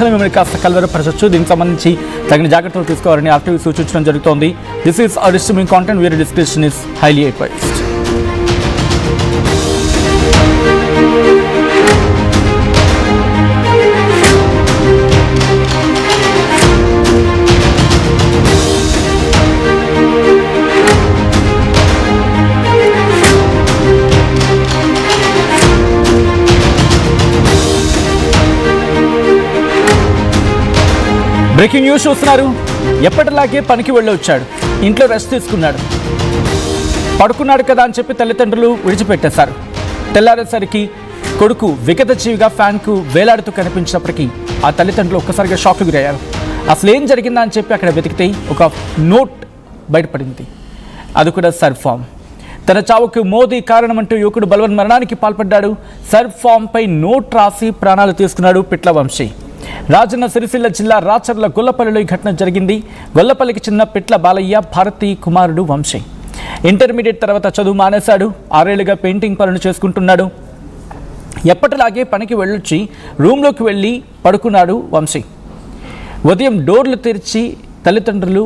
కథనం మిమ్మల్ని కాస్త కలవరపరచవచ్చు. దీనికి సంబంధించి తగిన జాగ్రత్తలు తీసుకోవాలని ఆర్టీవీ సూచించడం జరుగుతోంది. This is a disturbing content where discretion is highly advised. Breaking news చూస్తున్నారు. ఎప్పటిలాగే పనికి వెళ్ళి వచ్చాడు, ఇంట్లో రెస్ట్ తీసుకున్నాడు, పడుకున్నాడు కదా అని చెప్పి తల్లిదండ్రులు విడిచిపెట్టేశారు. తెల్లారేసరికి కొడుకు విగత జీవిగా ఫ్యాన్కు వేలాడుతూ కనిపించినప్పటికీ ఆ తల్లిదండ్రులు ఒక్కసారిగా షాక్కు గురయ్యారు. అసలు ఏం జరిగిందా అని చెప్పి అక్కడ వెతికితే ఒక నోట్ బయటపడింది. అది కూడా సర్ఫ్ ఫామ్. తన చావుకు మోదీ కారణమంటూ యువకుడు బలవన్ మరణానికి పాల్పడ్డాడు. సర్ఫ్ ఫామ్పై నోట్ రాసి ప్రాణాలు తీసుకున్నాడు పిట్ల వంశీ. రాజన్న సిరిసిల్ల జిల్లా రాచర్ల గొల్లపల్లిలో ఈ ఘటన జరిగింది. గొల్లపల్లికి చెందిన పిట్ల బాలయ్య భారతి కుమారుడు వంశీ. ఇంటర్మీడియట్ తర్వాత చదువు మానేశాడు. 6 ఏళ్లుగా పెయింటింగ్ పనులు చేసుకుంటున్నాడు. ఎప్పటిలాగే పనికి వెళ్ళొచ్చి రూమ్లోకి వెళ్ళి పడుకున్నాడు వంశీ. ఉదయం డోర్లు తెరిచి తల్లిదండ్రులు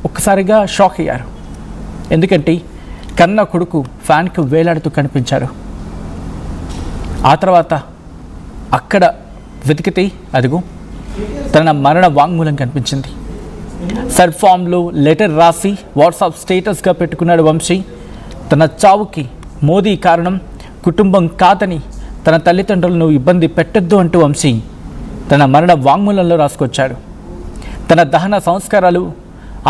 ఒక్కసారిగా షాక్ అయ్యారు. ఎందుకంటే కన్న కొడుకు ఫ్యాన్కు వేలాడుతూ కనిపించారు. ఆ తర్వాత అక్కడ వెతికితే అదిగో తన మరణ వాంగ్మూలం కనిపించింది. సర్ఫ్ ఫామ్లో లెటర్ రాసి వాట్సాప్ స్టేటస్గా పెట్టుకున్నాడు వంశీ. తన చావుకి మోదీ కారణం, కుటుంబం కాదని, తన తల్లిదండ్రులను ఇబ్బంది పెట్టొద్దు అంటూ వంశీ తన మరణ వాంగ్మూలంలో రాసుకొచ్చాడు. తన దహన సంస్కారాలు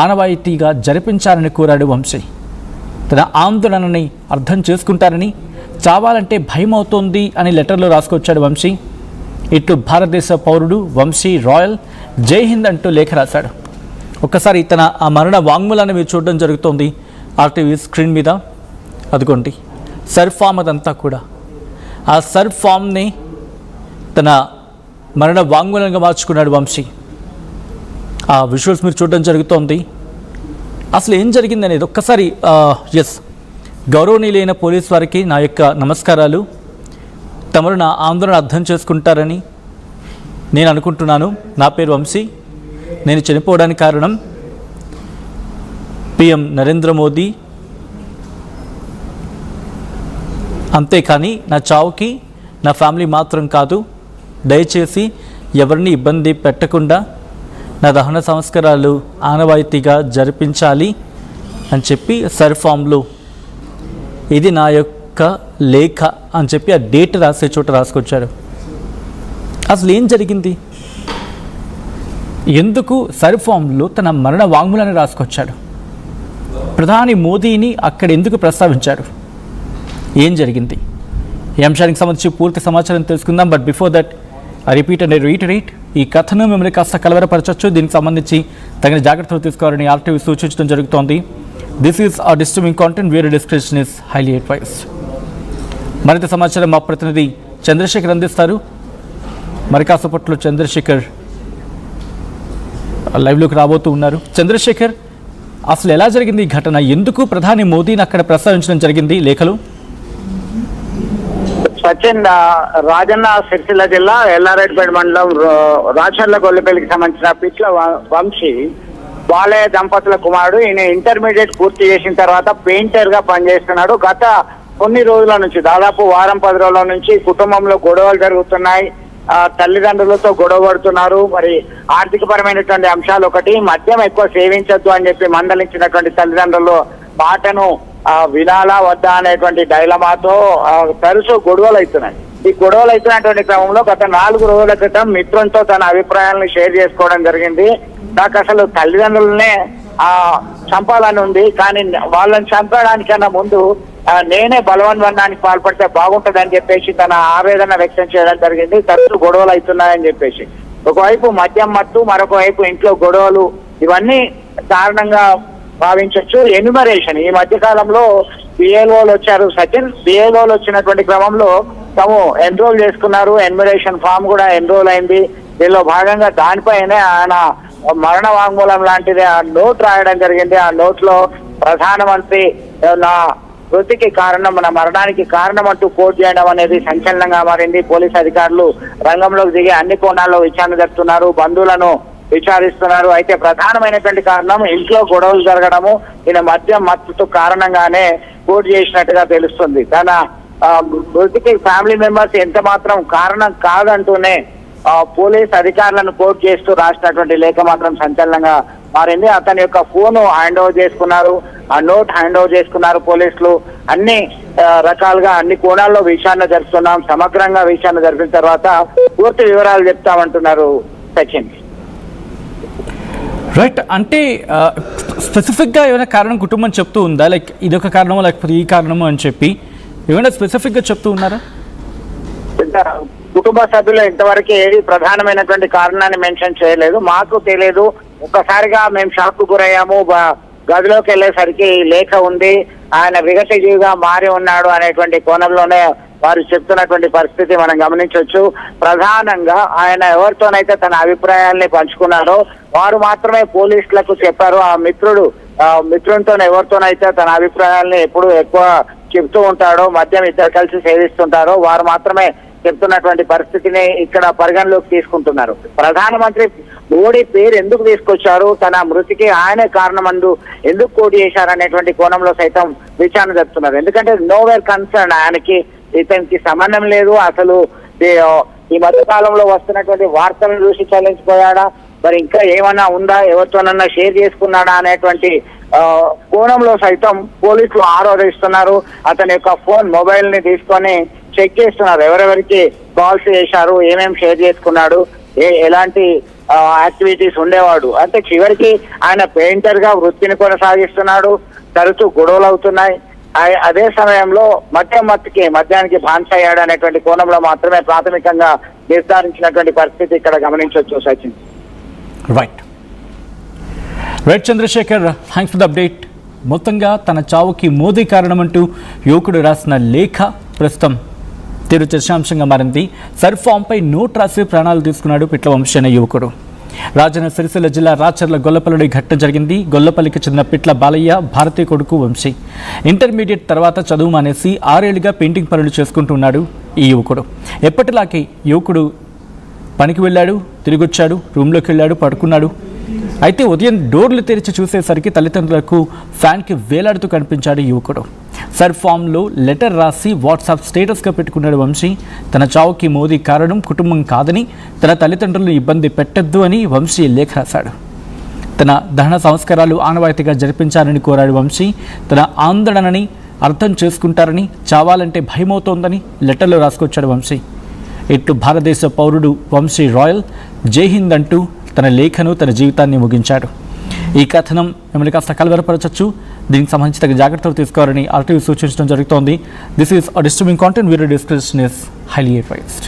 ఆనవాయితీగా జరిపించాలని కోరాడు వంశీ. తన ఆందోళనని అర్థం చేసుకుంటారని, చావాలంటే భయం అవుతోంది అని లెటర్లో రాసుకొచ్చాడు వంశీ. ఇట్లు భారతదేశ పౌరుడు వంశీ రాయల్, జై హింద్ అంటూ లేఖ రాశాడు. ఒక్కసారి తన ఆ మరణ వాంగ్మూలాన్ని మీరు చూడడం జరుగుతోంది ఆర్టీవీ స్క్రీన్ మీద. అదిగోండి సర్ఫ్ ఫామ్, అదంతా కూడా ఆ సర్ఫ్ ఫామ్ని తన మరణ వాంగ్మూలంగా మార్చుకున్నాడు వంశీ. ఆ విజువల్స్ మీరు చూడడం జరుగుతోంది. అసలు ఏం జరిగింది అనేది ఒక్కసారి గౌరవనీయులైన పోలీస్ వారికి నా యొక్క నమస్కారాలు. తమరు నా ఆందోళన అర్థం చేసుకుంటారని నేను అనుకుంటున్నాను. నా పేరు వంశీ. నేను చనిపోవడానికి కారణం PM నరేంద్ర మోదీ. అంతేకాని నా చావుకి నా ఫ్యామిలీ మాత్రం కాదు. దయచేసి ఎవరిని ఇబ్బంది పెట్టకుండా నా దహన సంస్కారాలు ఆనవాయితీగా జరిపించాలి అని చెప్పి సర్ఫ్ ఫామ్లో ఇది నా యొక్క లేఖ అని చెప్పి ఆ డేట్ రాసే చోట రాసుకొచ్చారు. అసలు ఏం జరిగింది, ఎందుకు సర్ఫ్ ఫామ్లో తన మరణ వాంగ్మూలాన్ని రాసుకొచ్చాడు, ప్రధాని మోదీని అక్కడ ఎందుకు ప్రస్తావించాడు, ఏం జరిగింది, ఈ అంశానికి సంబంధించి పూర్తి సమాచారం తెలుసుకుందాం. But before that I repeat and I reiterate, ఈ కథను మిమ్మల్ని కాస్త కలవరపరచవచ్చు. దీనికి సంబంధించి తగిన జాగ్రత్తలు తీసుకోవాలని ఆర్టీవీ సూచించడం జరుగుతోంది. This is a disturbing content where discretion is highly advised. మరింత సమాచారం మా ప్రతినిధి చంద్రశేఖర్ అందిస్తారు. మరి కాసేపట్లో చంద్రశేఖర్ లైవ్లోకి రాబోతూ ఉన్నారు. చంద్రశేఖర్, అసలు ఎలా జరిగింది ఈ ఘటన, ఎందుకు ప్రధాని మోదీని అక్కడ ప్రస్తావించడం జరిగింది లేఖలు? సచిన్, రాజన్న సిరిసిల్ల జిల్లా ఎల్లారెడ్డిపేట మండలం రాచర్ల గొల్లపల్లికి సంబంధించిన పిట్ల వంశీ బాలయ్య దంపతుల కుమారుడు. ఈయన ఇంటర్మీడియట్ పూర్తి చేసిన తర్వాత పెయింటర్ గా పనిచేస్తున్నాడు. గత కొన్ని రోజుల నుంచి, దాదాపు వారం 10 రోజుల నుంచి కుటుంబంలో గొడవలు జరుగుతున్నాయి. తల్లిదండ్రులతో గొడవ పడుతున్నారు. మరి ఆర్థిక పరమైనటువంటి అంశాలు, ఒకటి మద్యం ఎక్కువ సేవించొద్దు అని చెప్పి మందలించినటువంటి తల్లిదండ్రులు పాటను వినాలా వద్దా అనేటువంటి డైలమాతో తరచూ గొడవలు అవుతున్నాయి. ఈ గొడవలు అవుతున్నటువంటి క్రమంలో గత 4 రోజుల క్రితం మిత్రులతో తన అభిప్రాయాలను షేర్ చేసుకోవడం జరిగింది. నాకు అసలు తల్లిదండ్రులనే చంపాలని ఉంది, కానీ వాళ్ళని చంపడానికన్నా ముందు నేనే బలవన్మరణానికి పాల్పడితే బాగుంటుందని చెప్పేసి తన ఆవేదన వ్యక్తం చేయడం జరిగింది. తరచూ గొడవలు అవుతున్నాయని చెప్పేసి, ఒకవైపు మద్యం మత్తు, మరొక వైపు ఇంట్లో గొడవలు, ఇవన్నీ కారణంగా భావించవచ్చు. ఎన్యుమరేషన్, ఈ మధ్య కాలంలో BLOలు వచ్చారు సచిన్. BLOలు వచ్చినటువంటి క్రమంలో తాము ఎన్రోల్ చేసుకున్నారు. ఎన్యుమరేషన్ ఫామ్ కూడా ఎన్రోల్ అయింది. దీనిలో భాగంగా దానిపైనే ఆయన మరణ వాంగ్మూలం లాంటిది ఆ నోట్ రాయడం జరిగింది. ఆ నోట్ లో ప్రధానమంత్రి నా మృతికి కారణం, మన మరణానికి కారణం అంటూ కోట్ చేయడం అనేది సంచలనంగా మారింది. పోలీసు అధికారులు రంగంలోకి దిగి అన్ని కోణాల్లో విచారణ జరుపుతున్నారు, బంధువులను విచారిస్తున్నారు. అయితే ప్రధానమైనటువంటి కారణం ఇంట్లో గొడవలు జరగడము, ఈయన మద్యం మత్తుతో కారణంగానే కోట్ చేసినట్టుగా తెలుస్తుంది. తన మృతికి ఫ్యామిలీ మెంబర్స్ ఎంత మాత్రం కారణం కాదంటూనే పోలీస్ అధికారులను కోట్ చేస్తూ రాసినటువంటి లేఖ మాత్రం సంచలనంగా మారింది. అతని యొక్క ఫోన్ హ్యాండ్ ఓవర్ చేసుకున్నారు, ఆ నోట్ హ్యాండ్ ఓవర్ చేసుకున్నారు పోలీసులు. అన్ని రకాలుగా అన్ని కోణాల్లో విచారణ జరుపుతున్నాం, సమగ్రంగా విచారణ జరిపిన తర్వాత పూర్తి వివరాలు చెప్తామంటున్నారు సచిన్. రైట్, అంటే స్పెసిఫిక్గా ఏమైనా కారణం కుటుంబం చెప్తూ ఉందా, లైక్ ఇదొక కారణమో లేకపోతే ఈ కారణమో అని చెప్పి ఏమైనా స్పెసిఫిక్గా చెప్తూ ఉన్నారా? కుటుంబ సభ్యులు ఇంతవరకు ఏది ప్రధానమైనటువంటి కారణాన్ని మెన్షన్ చేయలేదు. మాకు తెలియదు, ఒక్కసారిగా మేము షాక్ కు గురయ్యాము, గదిలోకి వెళ్ళేసరికి లేఖ ఉంది, ఆయన విగత జీవిగా మారి ఉన్నాడు అనేటువంటి కోణంలోనే వారు చెప్తున్నటువంటి పరిస్థితి మనం గమనించవచ్చు. ప్రధానంగా ఆయన ఎవరితోనైతే తన అభిప్రాయాల్ని పంచుకున్నారో వారు మాత్రమే పోలీసులకు చెప్పారు. ఆ మిత్రునితో ఎవరితోనైతే తన అభిప్రాయాల్ని ఎప్పుడు ఎక్కువ చెప్తూ ఉంటాడో, మద్యం ఇద్దరు కలిసి సేవిస్తుంటారో వారు మాత్రమే చెప్తున్నటువంటి పరిస్థితిని ఇక్కడ పరిగణలోకి తీసుకుంటున్నారు. ప్రధానమంత్రి మోడీ పేరు ఎందుకు తీసుకొచ్చారు, తన మృతికి ఆయనే కారణమందు ఎందుకు కోటి చేశారనేటువంటి కోణంలో సైతం విచారణ జరుపుతున్నారు. ఎందుకంటే నోవేర్ కన్సర్న్, ఆయనకి ఇతనికి సంబంధం లేదు. అసలు ఈ మధ్య కాలంలో వస్తున్నటువంటి వార్తలను చూసి చలించిపోయాడా, మరి ఇంకా ఏమన్నా ఉందా, ఎవరితోనన్నా షేర్ చేసుకున్నాడా అనేటువంటి కోణంలో సైతం పోలీసులు ఆరోపిస్తున్నారు. అతని యొక్క ఫోన్ మొబైల్ ని తీసుకొని చెక్ చేస్తున్నారు, ఎవరెవరికి కాల్స్ చేశారు, ఏమేమి షేర్ చేసుకున్నాడు, ఎలాంటి యాక్టివిటీస్ ఉండేవాడు. అంటే చివరికి ఆయన పెయింటర్ గా వృత్తిని కొనసాగిస్తున్నాడు, తరచూ గొడవలు అవుతున్నాయి. అదే సమయంలో మద్యానికి బానిస అయ్యాడు అనేటువంటి కోణంలో మాత్రమే ప్రాథమికంగా నిర్ధారించినటువంటి పరిస్థితి ఇక్కడ గమనించవచ్చు Sachin. Right Chandrashekar, thanks for the update. మొత్తంగా తన చావుకి మోదీ కారణమంటూ యువకుడు రాసిన లేఖ ప్రస్తుతం తీరు చర్చాంశంగా మారింది. సర్ఫామ్పై నోట్ రాసి ప్రాణాలు తీసుకున్నాడు పిట్ల వంశీ అనే యువకుడు. రాజన్న సిరిసిల్ల జిల్లా రాచర్ల గొల్లపల్లి ఘటన జరిగింది. గొల్లపల్లికి చెందిన పిట్ల బాలయ్య భారతీయ కొడుకు వంశీ. ఇంటర్మీడియట్ తర్వాత చదువు మానేసి 6 ఏళ్లుగా పెయింటింగ్ పనులు చేసుకుంటున్నాడు ఈ యువకుడు. ఎప్పటిలాగే యువకుడు పనికి వెళ్ళాడు, తిరిగి వచ్చాడు, రూమ్లోకి వెళ్ళాడు, పడుకున్నాడు. అయితే ఉదయం డోర్లు తెరిచి చూసేసరికి తల్లిదండ్రులకు ఫ్యాన్కి వేలాడుతూ కనిపించాడు యువకుడు. సర్ఫామ్లో లెటర్ రాసి వాట్సాప్ స్టేటస్గా పెట్టుకున్నాడు వంశీ. తన చావుకి మోదీ కారణం, కుటుంబం కాదని, తన తల్లిదండ్రులను ఇబ్బంది పెట్టద్దు అని వంశీ లేఖ రాశాడు. తన దహన సంస్కారాలు ఆనవాయితీగా జరిపించాలని కోరాడు వంశీ. తన ఆందోళనని అర్థం చేసుకుంటారని, చావాలంటే భయమవుతోందని లెటర్లో రాసుకొచ్చాడు వంశీ. ఇట్లు భారతదేశ పౌరుడు వంశీ రాయల్ జై హింద్ అంటూ తన లేఖను, తన జీవితాన్ని ముగించాడు. ఈ కథనం మిమ్మల్ని కాస్త కలవరపరచచ్చు. దీనికి సంబంధించి తగిన జాగ్రత్తలు తీసుకోవాలని ఆర్టీవీ సూచించడం జరుగుతోంది. This is a disturbing content. Video description is highly advised.